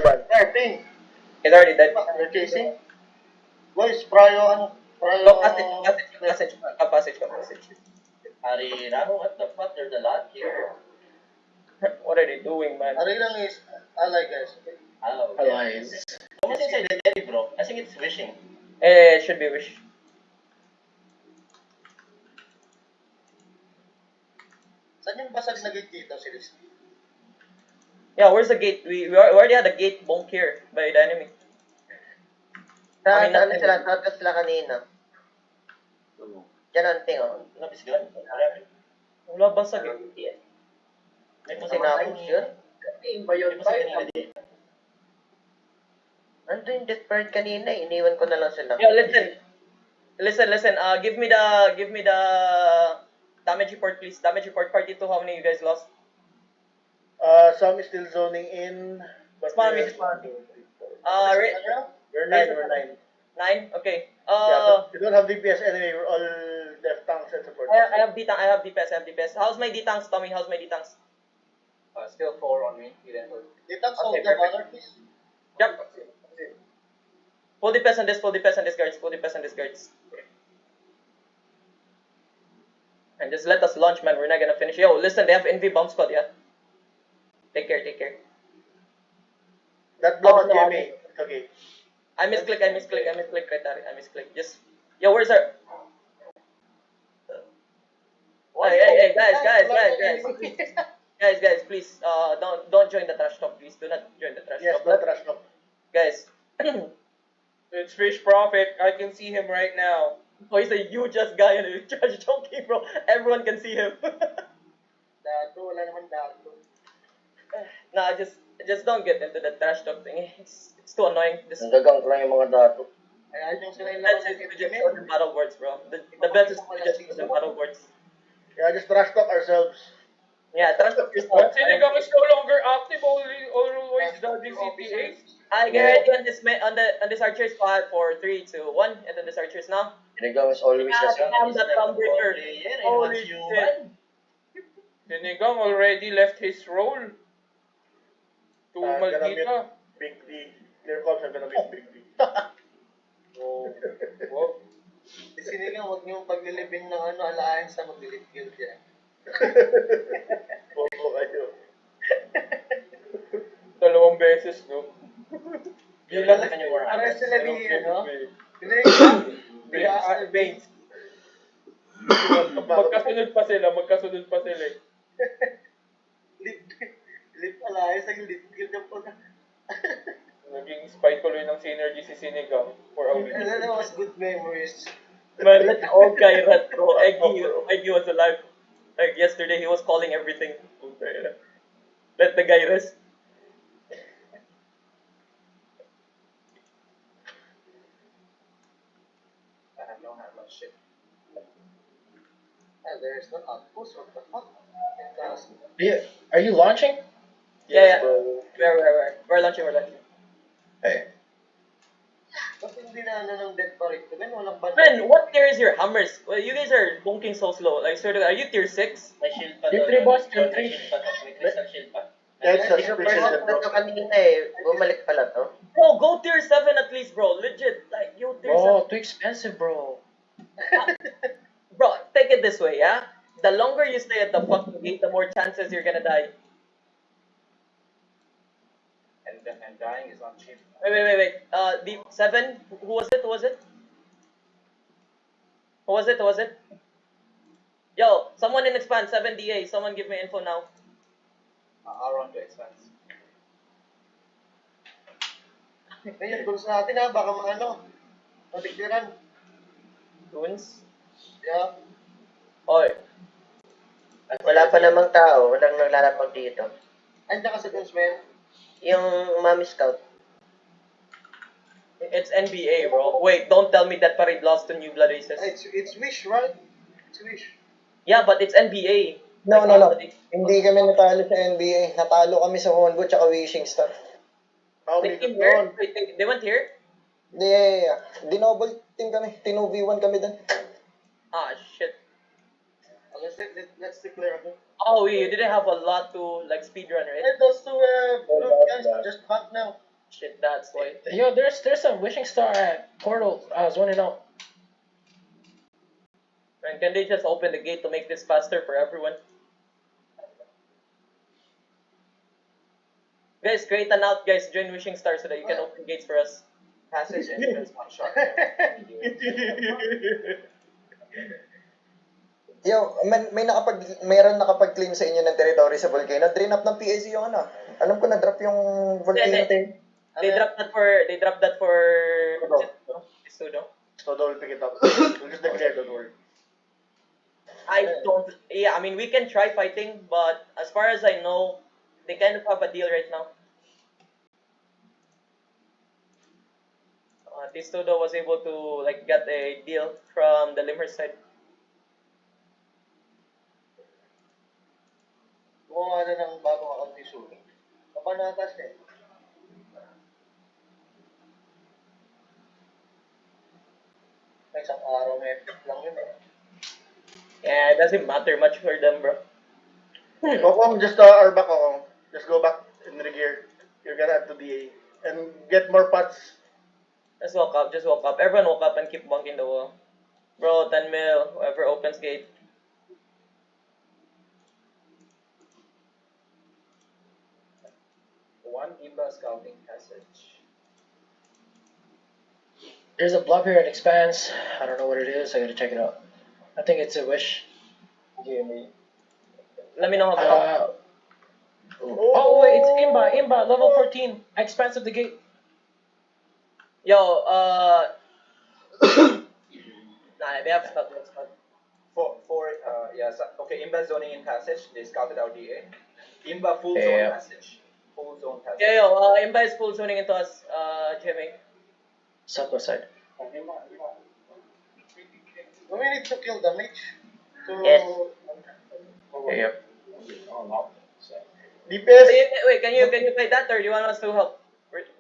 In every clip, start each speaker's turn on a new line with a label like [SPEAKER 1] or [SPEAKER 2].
[SPEAKER 1] There, ping.
[SPEAKER 2] He's already dead.
[SPEAKER 1] They're chasing. Boys, prayo.
[SPEAKER 2] Go passage.
[SPEAKER 1] Arirang, what the fuck? There's a lot here.
[SPEAKER 2] What are they doing, man?
[SPEAKER 1] Arirang is ally, guys. Oh, okay.
[SPEAKER 3] Allies.
[SPEAKER 1] What's inside the Eddie, bro? I think it's wishing.
[SPEAKER 2] It should be wish.
[SPEAKER 1] Saan yung basag na gate dito, seriously?
[SPEAKER 2] Yeah, where's the gate? We already had a gate bonk here by the enemy.
[SPEAKER 4] Ano sila? Tatas sila kanina. Yan ang ting, oh.
[SPEAKER 1] Nabis gan?
[SPEAKER 2] Wala basag eh.
[SPEAKER 1] May
[SPEAKER 4] Sinapos yun?
[SPEAKER 1] May basag kanina din.
[SPEAKER 4] Ando yung death bird kanina, iniwan ko na lang sila.
[SPEAKER 2] Yeah, listen. Give me the damage report, please. Damage report party 2. How many you guys lost?
[SPEAKER 1] Some is still zoning in. But
[SPEAKER 2] Spawn me.
[SPEAKER 1] We're 9.
[SPEAKER 2] 9. Okay.
[SPEAKER 1] Yeah, but we don't have DPS anyway. We're all left tanks and support.
[SPEAKER 2] I have DPS. How's my D-tanks, Tommy? How's my D-tanks?
[SPEAKER 3] Still 4 on me.
[SPEAKER 1] Details
[SPEAKER 2] Okay,
[SPEAKER 1] hold the
[SPEAKER 2] perfect.
[SPEAKER 1] banner, please.
[SPEAKER 2] Yep. Full DPS on this guards. And just let us launch, man. We're not gonna finish. Yo, listen, they have NV bomb squad, yeah? Take care.
[SPEAKER 1] That block is
[SPEAKER 2] no,
[SPEAKER 1] GMA. It's okay.
[SPEAKER 2] I misclick, I misclick. Just, yo, where's our... Hey, guys, please, don't join the trash talk, please. Do not join the trash
[SPEAKER 1] Yes,
[SPEAKER 2] talk.
[SPEAKER 1] not rush no.
[SPEAKER 2] Guys,
[SPEAKER 5] It's Fish Prophet. I can see him right now.
[SPEAKER 2] oh, he's a hugest guy in the trash talking, bro. Everyone can see him.
[SPEAKER 1] Dato, wala naman dato.
[SPEAKER 2] Nah, just don't get into the trash talk thing. It's too annoying. Just
[SPEAKER 4] Nagagang lang yung mga dato.
[SPEAKER 1] Ayan yung sila yung
[SPEAKER 2] let's
[SPEAKER 1] laban
[SPEAKER 2] just
[SPEAKER 1] ng
[SPEAKER 2] go to battle words, bro. The best is to just go to battle words.
[SPEAKER 1] Yeah, just trash talk ourselves.
[SPEAKER 2] Yeah, trash talk is
[SPEAKER 5] But Sinigang is no longer active, always dodging CPA.
[SPEAKER 2] I get ready on this archer spot for 3, 2, 1, and then this archers now.
[SPEAKER 4] Sinigang is always
[SPEAKER 2] I'm the thumbbreaker. Holy
[SPEAKER 1] Holy
[SPEAKER 2] shit.
[SPEAKER 5] Sinigang already left his role to Maldita.
[SPEAKER 1] Big D. Clear comms are gonna be Big D.
[SPEAKER 5] Oh, wow.
[SPEAKER 1] Sinigang, huwag niyong paglilibin ng alahin sa maglilip-guild yan. Bobo kayo.
[SPEAKER 5] 2 beses, no?
[SPEAKER 1] Bilang
[SPEAKER 5] Dalawang
[SPEAKER 1] aray sila ni,
[SPEAKER 5] Bates. Magkasunod pa sila eh.
[SPEAKER 1] Lip alahin sa lip-guild yung po na.
[SPEAKER 5] Naging spy tuloy ng synergy si Sinigang for a week.
[SPEAKER 1] That was good memories.
[SPEAKER 2] Man, let the old guy rest, bro. Eggy was alive. Like yesterday, he was calling everything. Let the guy rest.
[SPEAKER 1] I don't have much shit. And there's no outpost, what the fuck?
[SPEAKER 3] Are you launching?
[SPEAKER 2] Yeah.
[SPEAKER 1] Bro.
[SPEAKER 2] We're launching.
[SPEAKER 3] Hey.
[SPEAKER 1] Ba't hindi na ng death pa rin? Man, walang ban.
[SPEAKER 2] Man, what tier is your hammers? Well, you guys are bonking so slow. Like, sort of, are you tier 6?
[SPEAKER 1] May shield pa
[SPEAKER 3] Tier 3 boss, tier 3.
[SPEAKER 1] May crystal shield pa.
[SPEAKER 4] Ay,
[SPEAKER 1] That's a
[SPEAKER 4] yung
[SPEAKER 1] special
[SPEAKER 4] person
[SPEAKER 1] bro.
[SPEAKER 4] na to kanina eh. Bumalik pala to.
[SPEAKER 2] Bro, go tier 7 at least, bro. Legit. Like, you tier
[SPEAKER 3] Bro, too expensive, bro.
[SPEAKER 2] 7. Bro, take it this way, yeah? The longer you stay at the fucking gate, the more chances you're gonna die.
[SPEAKER 1] And dying is not cheap.
[SPEAKER 2] Wait. The 7? Who was it? Who was it? Yo, someone in expand, 7 DA. Someone give me info now.
[SPEAKER 1] Around to expense. Ngayon, gusto natin ha, baka matiktiran.
[SPEAKER 2] Tunes?
[SPEAKER 1] Yeah.
[SPEAKER 2] Oy.
[SPEAKER 4] Wala pa namang tao, walang naglalapag dito.
[SPEAKER 1] Andiyan ka sa gunsman.
[SPEAKER 4] Yung Mami Scout.
[SPEAKER 2] It's NBA, bro. Wait, don't tell me that Parade lost to New Blood Aces.
[SPEAKER 1] It's Wish, right? It's Wish.
[SPEAKER 2] Yeah, but it's NBA.
[SPEAKER 6] No. Hindi kami natalo sa NBA. Natalo kami sa Hongo tsaka Wishing Star.
[SPEAKER 1] How
[SPEAKER 2] They
[SPEAKER 1] many
[SPEAKER 2] came
[SPEAKER 1] doon?
[SPEAKER 2] here? Wait, they went here?
[SPEAKER 6] Yeah. Dinoble team kami. 2v1 kami dun.
[SPEAKER 2] Ah, shit.
[SPEAKER 1] Let's declare again.
[SPEAKER 2] Oh, we didn't have a lot to like speedrun, right?
[SPEAKER 1] Hey, those two guys are just back now.
[SPEAKER 2] Shit, that's why.
[SPEAKER 3] Yo, there's a wishing star at Portal. I was wondering out.
[SPEAKER 2] And can they just open the gate to make this faster for everyone? Guys, create an out, guys. Join Wishing Star so that you can open gates for us.
[SPEAKER 1] Passage entrance one shot.
[SPEAKER 6] Yo, mayroon nakapag-claim sa inyo ng territory sa volcano. Drain up ng PSC yung ano. Alam ko na-drop yung volcano
[SPEAKER 2] Hindi.
[SPEAKER 6] tayo.
[SPEAKER 2] They dropped that for Sudo.
[SPEAKER 1] So don't pick it up. We'll just declare, don't worry.
[SPEAKER 2] I mean, we can try fighting, but as far as I know, they kind of have a deal right now. Tistudo was able to like get a deal from the Limhurst side.
[SPEAKER 1] Gumawa na ng bagong account ni Suni. Kapanatas eh. May isang araw may effect lang yun eh.
[SPEAKER 2] Yeah, it doesn't matter much for them, bro.
[SPEAKER 1] Kokong, just Arbak Kokong. Just go back in the gear. You're gonna have to DA. And get more pots.
[SPEAKER 2] Just walk up, Everyone walk up and keep bunking the wall. Bro, 10 mil, whoever opens gate.
[SPEAKER 5] One Imba scouting passage.
[SPEAKER 3] There's a blob here that expands. I don't know what it is. I gotta check it out. I think it's a wish.
[SPEAKER 5] GMA.
[SPEAKER 2] Let me know how.
[SPEAKER 3] Oh wait, it's Imba, level 14. Expanse of the gate.
[SPEAKER 2] Yo, nah, they have stuff.
[SPEAKER 5] Okay, Imba zoning in passage. They scouted out DA. Imba full zone
[SPEAKER 3] Yeah.
[SPEAKER 5] passage. Full zone passage.
[SPEAKER 2] Yeah, yo, Imba is full zoning into us, Jimmy.
[SPEAKER 3] Southwest side.
[SPEAKER 1] Do we need to kill damage?
[SPEAKER 4] Yes.
[SPEAKER 3] Yep.
[SPEAKER 1] DPS!
[SPEAKER 2] Wait, can you play that, or do you want us to help?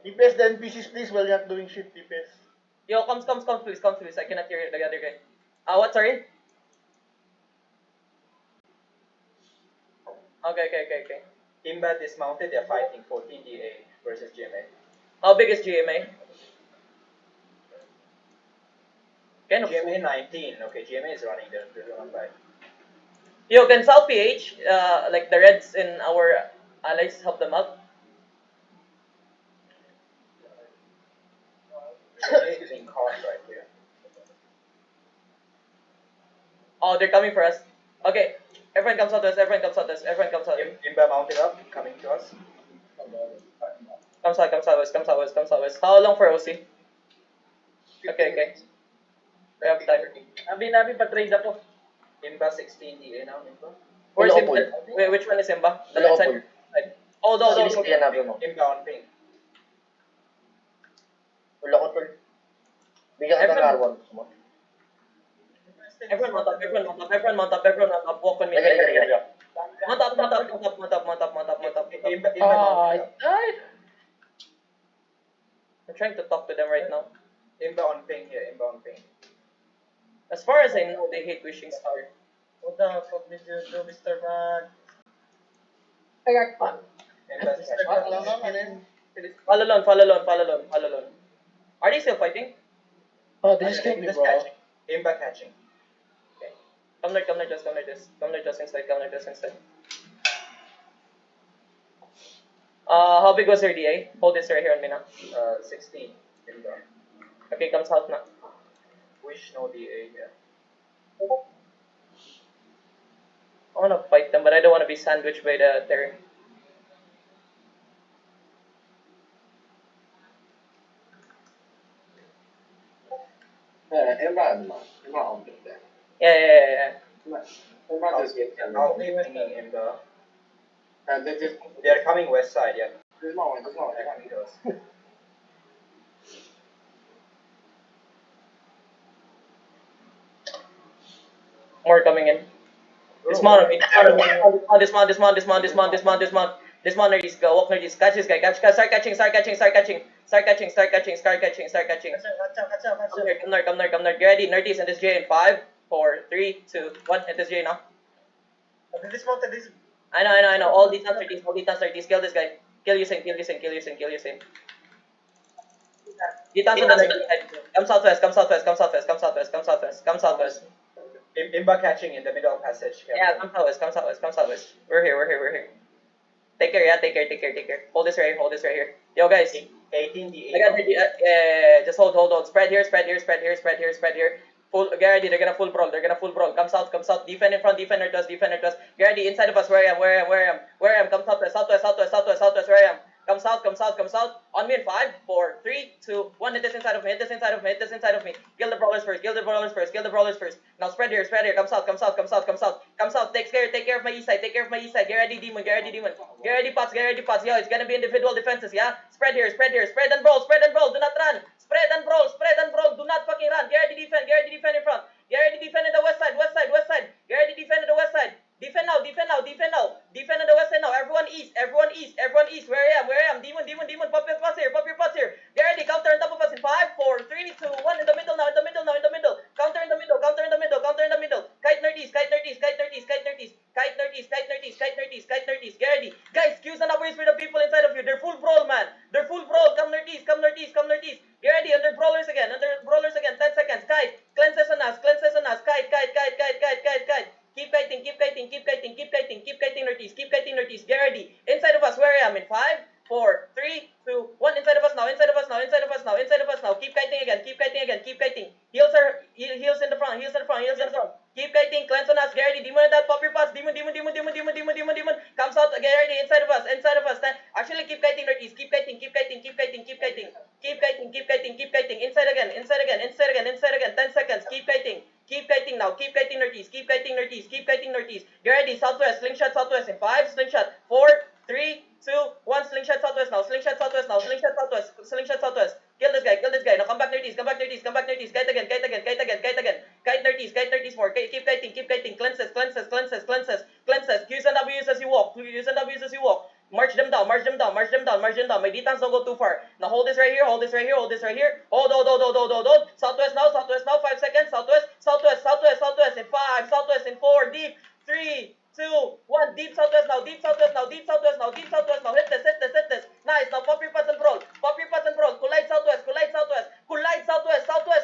[SPEAKER 1] DPS the NPCs please while you're not doing shit, DPS.
[SPEAKER 2] Yo, comes, please. I cannot hear the other guy. What, sorry? Okay.
[SPEAKER 5] Imba dismounted. They're fighting 14 DA versus GMA.
[SPEAKER 2] How big is GMA? Kind of.
[SPEAKER 5] GMA 19. Okay, GMA is running. They're on by.
[SPEAKER 2] Yo, can South PH, like the Reds in our allies, help them out?
[SPEAKER 5] GMA is in caught right here.
[SPEAKER 2] Oh, they're coming for us. Okay, everyone comes out to us.
[SPEAKER 5] Imba mounted up, coming to us.
[SPEAKER 2] Comes out west. How long for OC? Okay. We have time.
[SPEAKER 3] Nabi pa-trade ako.
[SPEAKER 5] Imba 16 DA now, Imba.
[SPEAKER 2] Where's
[SPEAKER 6] Wala
[SPEAKER 2] Imba? Wait, which one is Imba? The
[SPEAKER 6] Wala
[SPEAKER 2] left
[SPEAKER 6] ko
[SPEAKER 2] side? Oh, no.
[SPEAKER 6] Sinisip yan nabi mo.
[SPEAKER 5] Imba on ping.
[SPEAKER 6] Wala ko tol. Bigyan kita ng R1.
[SPEAKER 2] Everyone mount up. Walk on me.
[SPEAKER 6] Liga.
[SPEAKER 2] Mount up.
[SPEAKER 5] Imba
[SPEAKER 3] I
[SPEAKER 5] mounted up.
[SPEAKER 3] died.
[SPEAKER 2] I'm trying to talk to them right now.
[SPEAKER 5] Imba on ping here, Imba on ping.
[SPEAKER 2] As far as I know, they hate Wishing Star.
[SPEAKER 1] What the fuck did you do, Mr. Man?
[SPEAKER 3] I got caught.
[SPEAKER 5] Imba's
[SPEAKER 1] Mr.
[SPEAKER 5] catching.
[SPEAKER 1] Man lang naman eh.
[SPEAKER 2] Follow alone. Are they still fighting?
[SPEAKER 3] Oh, they just killed me,
[SPEAKER 5] Imba's
[SPEAKER 3] bro.
[SPEAKER 5] catching. Imba catching.
[SPEAKER 2] Come there, just inside. How big was your DA? Hold this right here on me now.
[SPEAKER 5] 16. Imba.
[SPEAKER 2] Okay, come south now.
[SPEAKER 5] Wish no DA here.
[SPEAKER 2] I wanna fight them, but I don't wanna be sandwiched by the terrain. Yeah.
[SPEAKER 5] I'll be pinging Imba. They're coming west side, yeah. They're coming to us.
[SPEAKER 2] More coming in. Dismount on me. Dismount. Nerdies, go. Walk nerdies. Catch this guy. Start catching. Come there. Get ready. Nerdies and this J in 5, 4, 3, 2, 1. Hit this J now.
[SPEAKER 1] They dismounted this.
[SPEAKER 2] I know. All these uncertainties, kill this guy. Kill Usain. Details on the left side. Come southwest.
[SPEAKER 5] Imba catching in the middle of passage.
[SPEAKER 2] Yeah, come southwest. We're here. Take care. Hold this right here. Yo guys,
[SPEAKER 5] 18 the
[SPEAKER 2] I got just hold. Spread here. Full Garrity, they're gonna full brawl. Come south. Defend in front, defend northwest. Garrity, inside of us, where I am. Come southwest, where I am. Come south. On me in 5, 4, 3, 2, 1. Hit this inside of me. Kill the brawlers first. Now spread here. Come south. Take care of my east side. Garrity demon. Garrity pots. Yo, it's gonna be individual defenses, yeah? Spread here. Spread and brawl. Do not run. Spread and brawl. Do not fucking run. Garrity defend in front. Garrity defend in the west side. Garrity defend in the west side. Defend now. Defend in the west side now. Everyone east. Where I am. Demon. Pop your pots here. Garrity, counter on top of us in 5, 4, 3, 2, 1. In the middle now. Counter in the middle. Kite northeast. Garrity. Guys, Q's and W's for the people inside of you. They're full brawl, man. Come northeast. Garrity, under brawlers again. 10 seconds. Kite. Cleanses on us. Kite. Keep kiting northeast. Garrity, inside of us, where I am in 5, 4, 3, 2, 1. Inside of us now. Keep kiting again. Heals in the front. Keep kiting. Cleanse on us. Garrity, demon in that. Pop your pots. Demon. Comes out. Garrity, inside of us. Actually, keep kiting northeast. Keep kiting. Inside again. 10 seconds. Keep kiting now. Keep kiting northeast. Garrity, southwest. Slingshot southwest in 5. Slingshot. 4, 3, 2, 1. Slingshot southwest now. Slingshot southwest. Kill this guy. Now come back northeast. Kite again. Kite northeast more. Keep kiting. Cleanses. Q's and W's as you walk. March them down. My detons don't go too far. Now hold this right here. Hold. Southwest now. 5 seconds. Southwest in 5. Southwest in 4. Deep. 3, 2, 1. Deep southwest now. Hit this. Nice. Now pop your pots and brawl. Collide southwest.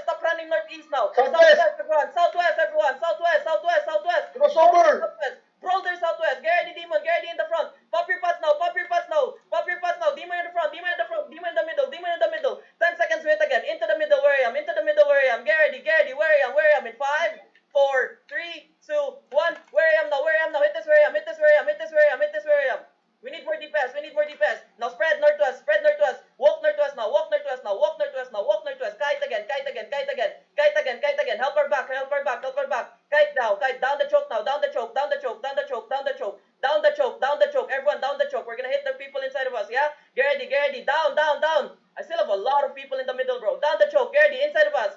[SPEAKER 2] Stop running northeast now.
[SPEAKER 1] Southwest,
[SPEAKER 2] everyone. Southwest.
[SPEAKER 1] crossover.
[SPEAKER 2] Brawl their southwest. Garrity demon. Garrity in the front. Pop your pots now. Demon in the front. Demon in the middle. 10 seconds. Wait again. Into the middle where I am. Garrity. Where I am in 5, 4, 3, 2, 1. Where I am now. Hit this where I am. We need more DPS. Now spread northwest. Walk northwest now. Kite again. Help her back. Kite down the choke now. Down the choke. Everyone down the choke. We're gonna hit the people inside of us, yeah? Garrity, down. I still have a lot of people in the middle, bro. Down the choke. Garrity, inside of us.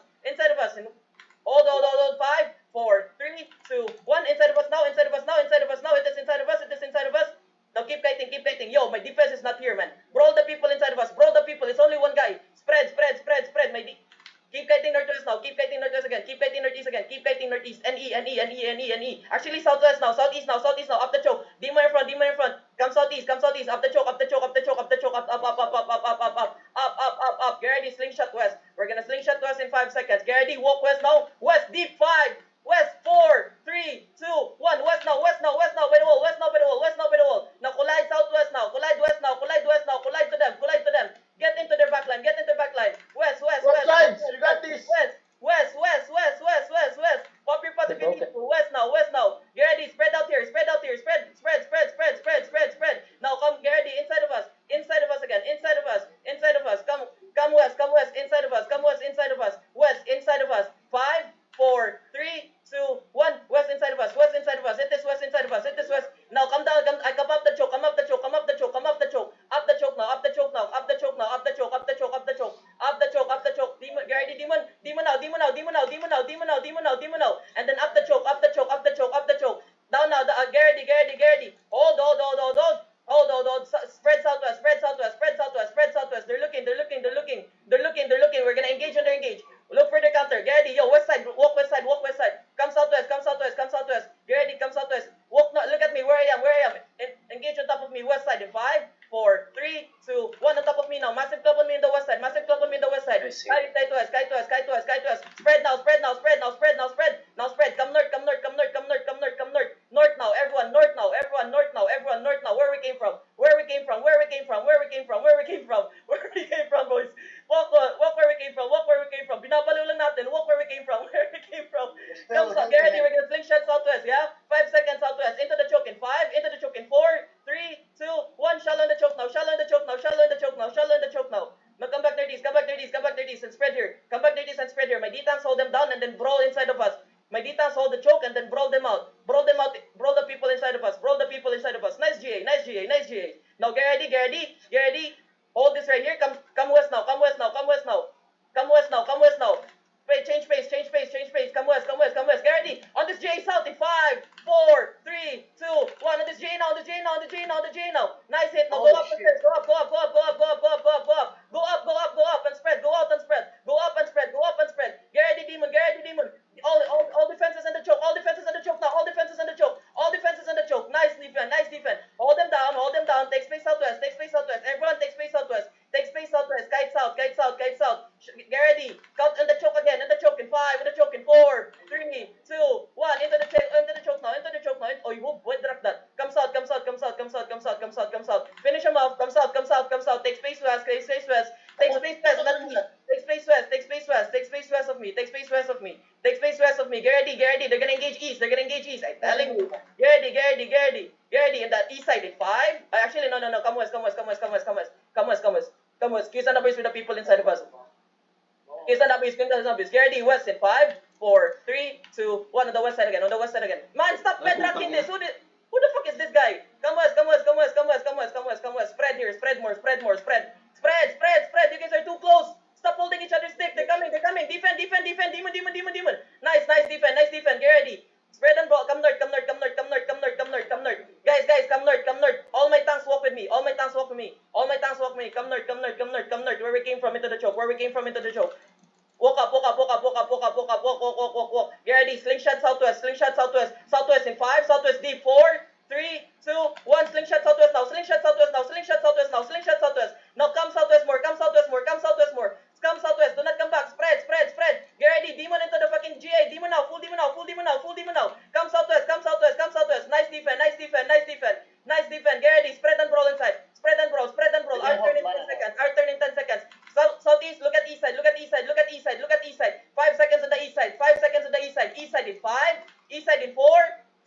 [SPEAKER 2] Hold. 5, 4, 3, 2, 1. Inside of us now. Hit this inside of us. Now keep kiting. Yo, my defense is not here, man. Brawl the people inside of us. It's only one guy. Spread. Keep kiting northwest now. Keep kiting northeast again. Keep kiting northeast. NE. Actually, southwest now. Southeast now. Up the choke. Demon in front. Come southeast. Up the choke. Up. Garrity, slingshot west. We're gonna slingshot west in 5 seconds. Garrity, walk west now. West, deep 5. West, 4, 3, 2, 1. West now. By the wall. Now collide southwest now. Collide west now. Collide to them. Get into their backline. West.
[SPEAKER 1] Both sides, you got this.
[SPEAKER 2] West. Pop your pots if you need to. West now. Garrity, spread out here. Spread. Now come Garrity, inside of us again. Inside of us. Come west. Inside of us. West, inside of us. 5, 4, 3, 2, 1. West inside of us. Hit this west inside of us. Now come down. Come up the choke. Up the choke now. Demon, Garrity, demon now. And then up the choke. Down now. Garrity. Hold. Spread southwest. They're looking. We're gonna engage and engage. Look for the counter. Garrity, yo, west side. Walk west side. Come southwest. Garrity, come southwest. Look at Massive clump on me in the west side. Massive clump on me in the west side.
[SPEAKER 3] I see.
[SPEAKER 2] Sky to west. Sky to west. Sky to west. Sky to west. Spread now. Spread now. Spread now. Spread now. Spread. Now spread. Come north. Come north. Come north. Come north. Come north. Come north. North now. Everyone. North now. Everyone. North now. Everyone. North now. Where we came from. Where we came from. Where we came from. Where we came from. Where we came from. Where we came from, boys. Walk where we came from. Walk where we came from. Binabaliw lang natin. Walk where we came from. Where we came from. Come south. Get ready. We're gonna slingshot southwest. Yeah. 5 seconds southwest. Into the choke in 5. Into the choke in 4, 3, 2, 1. Shallow in the choke now. Shallow in the choke now. Shallow in the choke now. Shallow in the choke now. Now come back 30s. Come back 30s. Come back 30s and spread here. Come back 30s and spread here. My D-tanks hold them down and then brawl inside of us. My D-tanks hold the choke and then brawl them out. Brawl them out. Brawl the people inside of us. Brawl the people inside of us. Nice GA. Nice GA. Nice GA. Now get ready. Get ready. Get ready. Hold this right here. Come west now. Come west now. Come west now. Come west now. Come west now. Wait, change pace. Change pace. Change pace. Come west. Come west. Come west. Get ready. On this GA south in 5, 4, 3, 2, 1. On this GA now. On this GA now. On the GA now. On the GA now. Nice hit. Now go up and spread. Go up. Go up. Go up. Go up. Go up. Go up. Go up. Go up. Go up. Go up. Go up and spread. Go out and spread. Go up and spread. Go up and spread. Get ready, demon. Get ready, demon. All defenses in the choke. All defenses in the choke now. All defenses in the choke. All defenses in the choke. Nice defense. Nice defense. Hold them down. Hold them down. Take space southwest. Take space southwest. Everyone take space southwest. Take space southwest. Guide south. Guide south. Guide south. Get ready. Count in the choke again. In the choke in 5. In the choke in 4, 3, 2, 1. Into the choke now. Into the choke now. Oh, you would drop that. Come south. Come south. Come south. Come south. Come south. Come south. Come south. Finish him off. Come south. Come south. Come south. Take space west. Take space west. Take space west. Not me. Take space west. Take space west. Take space west of me. Take space west of me. Take space west of me. Get ready. Get ready. They're gonna engage east. They're gonna engage east. I'm telling you. Get ready. Get ready. Get ready. Get ready. In that east side in 5. Actually, no. Come west. Come west. Come west. Come west. Come west. Come west. Come west. Come west. Kiss and abuse with the people inside of us. Kiss and abuse. Kiss and abuse. Get ready. West in 5, 4, 3, 2, 1. On the west side again. On the west side again. Man, stop bedrocking this. Who the fuck is this guy? Come west. Come west. Come west. Come west. Come west. Come west. Come west. Spread here. Spread more. Spread more. Spread. Spread. Spread. Spread. You guys are too close. Stop holding each other's stick. They're coming. They're coming. Defend. Defend. Defend. Demon. Demon. Demon. Demon. Nice. Nice defend. Nice defend. Get ready. Spread and brawl. Come north. Come north. Come north. Come north. Come north. Come north. Come north. Guys. Come north. Come north. All my tanks walk with me. All my tanks walk with me. All my tanks walk with me. Come north. Come north. Come north. Come north. Where we came from into the choke. Where we came from into the choke. Walk up, walk up, walk up, walk up, walk up, walk up, walk, walk, walk, walk, walk. Get ready. Slingshot southwest. Slingshot southwest. Southwest in 5. Southwest deep. 4, 3, 2, 1. Slingshot southwest now. Slingshot southwest now. Slingshot southwest now. Slingshot southwest. Now come southwest more. Come southwest more. Come southwest more. Come southwest. Do not come back. Spread, spread, spread. Get ready. Demon into the fucking GA. Demon now. Full demon now. Full demon now. Full demon now. Come southwest. Come southwest. Come southwest. Nice defense. Nice defense. Nice defense. Nice defense. Get ready. Spread and brawl inside. Spread and brawl. Spread and brawl. Our turn in 10 seconds. Our turn in 10 seconds. Southeast. Look at east side. Look at east side. Look at east side. Look at east side. 5 seconds on the east side. 5 seconds on the east side. East side in 5. East side in 4,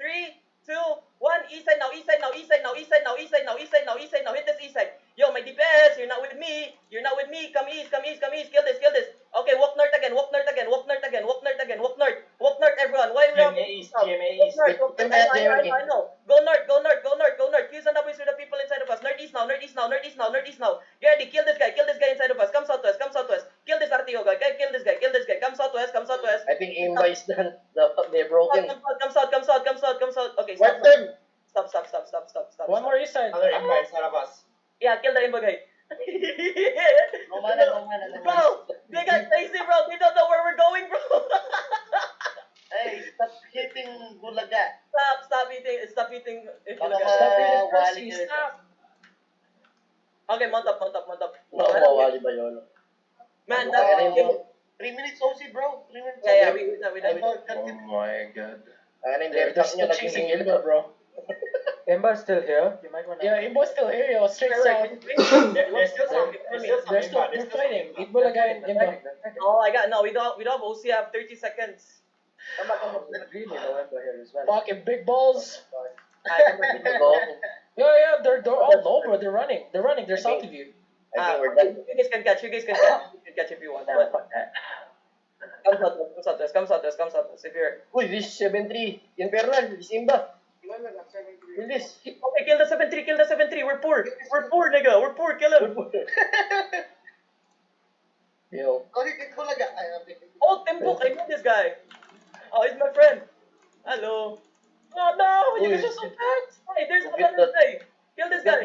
[SPEAKER 2] 3, 2, 1. East side now. East side now. East side now. East side now. East side now. East side now. East side now. Hit this east side. Yo, my DPS. You're not with me. You're not with me. Come east. Come east. Come east. Kill this. Kill this. Okay, walk north again. Walk north again. Walk north again. Walk north again. Walk north. Walk north, everyone. Why we
[SPEAKER 5] GMA East. GMA East.
[SPEAKER 2] Walk north. I know. Go north. Go north. Go north. Go north. Q's and W's with the people inside of us. Northeast now. Northeast now. Northeast now. Northeast now. Get ready. Kill this guy. Kill this guy inside of us. Come southwest. Come southwest. Kill this RTO guy. Kill this guy. Kill this guy. Come southwest. Come southwest.
[SPEAKER 4] I think Imba is done. They're broken.
[SPEAKER 2] Come south. Come south. Come south. Come south. Okay.
[SPEAKER 6] What
[SPEAKER 2] Stop.
[SPEAKER 6] them?
[SPEAKER 2] Stop.
[SPEAKER 3] One more east side.
[SPEAKER 5] Another Imba inside of us.
[SPEAKER 2] Yeah, kill the Imbo guy.
[SPEAKER 4] No mana, no mana.
[SPEAKER 2] Bro, they got crazy, bro. They don't know where we're going, bro.
[SPEAKER 4] Hey, stop hitting Bulaga.
[SPEAKER 2] Stop eating. Stop eating.
[SPEAKER 4] Baka
[SPEAKER 3] Stop it,
[SPEAKER 4] mawali
[SPEAKER 3] Percy,
[SPEAKER 4] ka.
[SPEAKER 3] stop.
[SPEAKER 2] Okay, mount up.
[SPEAKER 4] No, mawali ba yun?
[SPEAKER 2] Man,
[SPEAKER 4] Kaya na
[SPEAKER 2] that's
[SPEAKER 4] yung 3 minutes OC, bro. 3 minutes.
[SPEAKER 2] yeah, we done.
[SPEAKER 6] Oh my god.
[SPEAKER 4] Kaya na yung
[SPEAKER 3] They're
[SPEAKER 4] laptop niya
[SPEAKER 3] still chasing
[SPEAKER 4] naging
[SPEAKER 3] Imba, bro.
[SPEAKER 1] Imba's still here. You might wanna.
[SPEAKER 3] Yeah, Imba's still here, yo. Straight south.
[SPEAKER 5] There's still some.
[SPEAKER 3] They're fighting. Ibulaga and Imba.
[SPEAKER 2] Oh, we don't have OC. I have 30 seconds.
[SPEAKER 1] Really, no Imba here as well.
[SPEAKER 3] Fucking big balls.
[SPEAKER 4] Go.
[SPEAKER 3] Yeah, they're all low, bro. They're running. They're south of you.
[SPEAKER 4] I think we're done.
[SPEAKER 2] You guys can catch. You can catch if you want.
[SPEAKER 1] Nah,
[SPEAKER 2] But
[SPEAKER 1] fuck that.
[SPEAKER 2] come southwest. If you're
[SPEAKER 4] Uy, this 7-3. Infernal, this Imba. Kill this.
[SPEAKER 2] okay, kill the 7-3. We're poor, nigga. We're poor. Kill him.
[SPEAKER 4] Yo.
[SPEAKER 2] Oh, Timbuk. I know this guy. Oh, he's my friend. Hello. Oh no, you guys are so fast. Hey, there's another guy. Kill this guy.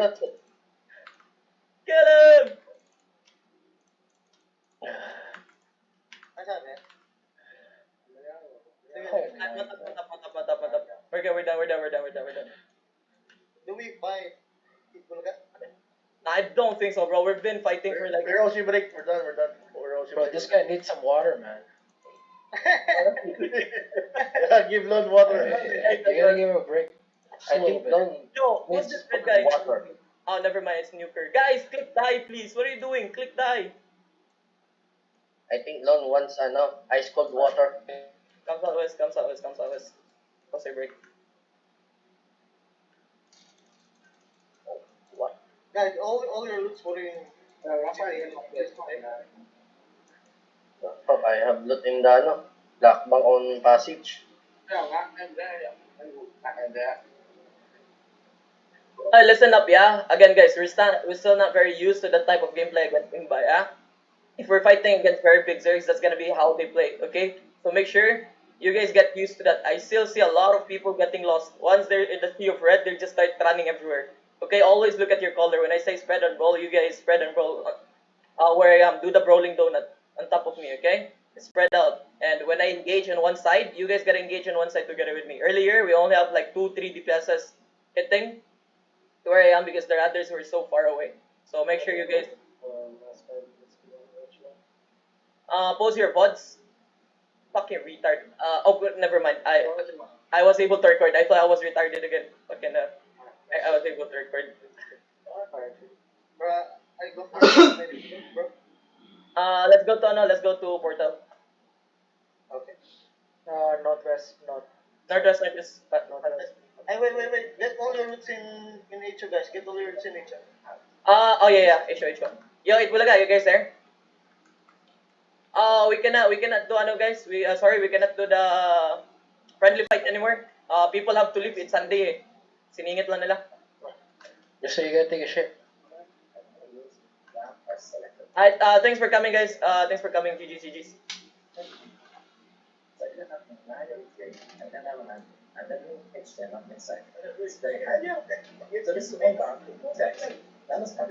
[SPEAKER 2] Kill him. Mount up. We're done.
[SPEAKER 4] Do we buy Bulaga?
[SPEAKER 2] I don't think so, bro. We've been fighting for like.
[SPEAKER 1] We're OC break. We're done. We're done. We're OC
[SPEAKER 3] Bro,
[SPEAKER 1] break.
[SPEAKER 3] this guy needs some water, man.
[SPEAKER 1] Yeah, give Lon water.
[SPEAKER 3] You gotta give him a break. Just a
[SPEAKER 6] I
[SPEAKER 3] little
[SPEAKER 6] think
[SPEAKER 3] bit.
[SPEAKER 6] Lon
[SPEAKER 2] Yo, who's
[SPEAKER 6] needs
[SPEAKER 2] this red guy?
[SPEAKER 6] water.
[SPEAKER 2] Oh, never mind. It's Nuker. Guys, click die, please. What are you doing? Click die.
[SPEAKER 6] I think Lon wants ice cold water.
[SPEAKER 2] Comes out west. Comes out west. Comes out west. OC break.
[SPEAKER 6] What?
[SPEAKER 1] Guys, all your looks for in.
[SPEAKER 6] Oh, I have loot in the black bang on passage.
[SPEAKER 2] Listen up, yeah. Again, guys, we're still not very used to that type of gameplay against Ingba, yeah. If we're fighting against very big Zergs, that's gonna be how they play, okay? So make sure you guys get used to that. I still see a lot of people getting lost. Once they're in the sea of red, they just start running everywhere. Okay, always look at your color. When I say spread and roll, you guys spread and roll. Where I am, do the rolling donut on top of me, okay? Spread out. And when I engage on one side, you guys gotta engage on one side together with me. Earlier, we only have like 2-3 DPSs hitting to where I am because the others were so far away. So make sure you guys pose your pods. Fucking retard. Never mind. I was able to record. I thought I was retarded again. Fucking I was able to record.
[SPEAKER 1] I go for bro.
[SPEAKER 2] Let's go to portal.
[SPEAKER 1] Okay.
[SPEAKER 3] Northwest,
[SPEAKER 2] Northwest.
[SPEAKER 3] northwest.
[SPEAKER 1] Wait. Get all your looks in HO, guys. Get all your looks in HO.
[SPEAKER 2] Oh yeah. H1. Yo, Itbulaga, you guys there? We cannot do guys. We cannot do the friendly fight anymore. People have to leave. It's Sunday. Eh. Siningit lang nila.
[SPEAKER 3] Just so you gotta take a shit.
[SPEAKER 2] Alright, thanks for coming, guys. Thanks for coming, GG's.